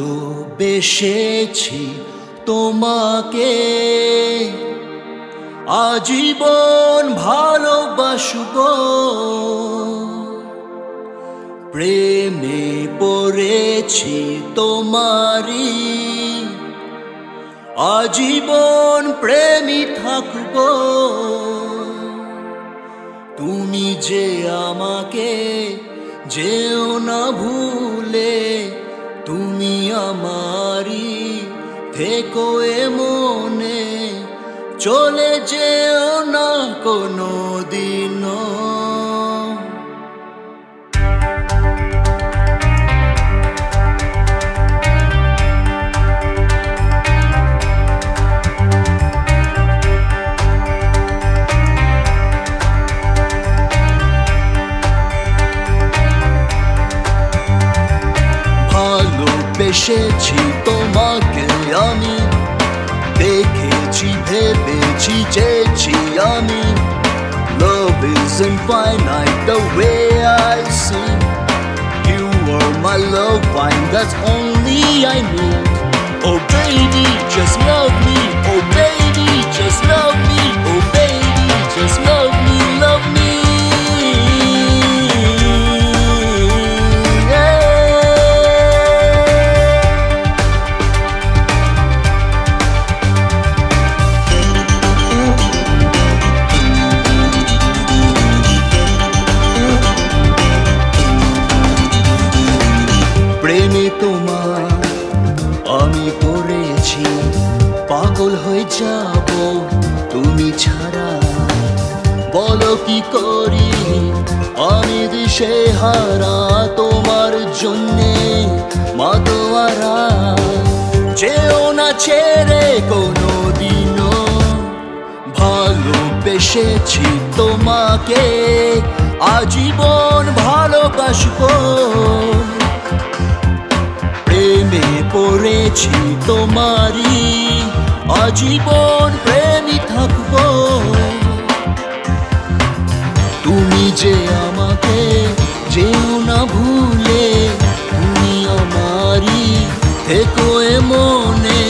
ভালোবেসেছি তোমাকে, আজীবন ভালোবাসবো। প্রেমে পড়েছি তোমারি, আজীবন প্রেমী থাকবো। তুমি যে আমাকে যেও না ভুলে, তুমি আমারি থেকো এ মনে, চলে যেও না কোনো দিনও। ভালোবেসেছি তোমাকে আমি, দেখেছি ভেবেছি চেয়েছি আমি। Love isn't finite the way I see. You are my love line, that's only I need. Oh baby, just love me. Oh baby, just love me. Oh baby, just love me, love me. প্রেমে তোমার আমি পড়েছি, পাগল হয়ে যাব তুমি ছাড়া। বলো কি করি আমি দিশে হারা, তোমার জন্যে মাতোয়ারা। যেও না ছেড়ে কোনো দিনও, ভালোবেসেছি তোমাকে, আজীবন ভালোবাসবো। প্রেমে পড়েছি তোমারি, আজীবন প্রেমী থাকবো। তুমি যে আমাকে যেও না ভুলে, তুমি আমারি থেকো এ মনে,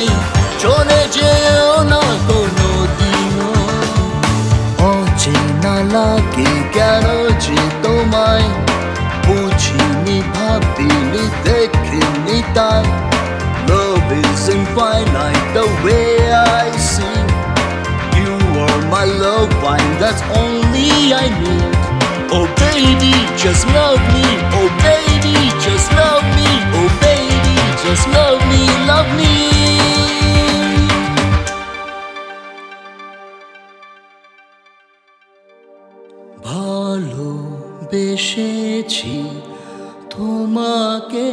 চলে যেও না কোনো দিনও। অচেনা লাগে কেন যে তোমায়, বুঝিনি ভাবিনি দেখিনি তাই। Love isn't finite the way I see. You are my love line, that's only I need. Oh baby, just love me. Oh baby, just love me. Oh baby, just love me, love me. ভালোবেসেছি তোমাকে।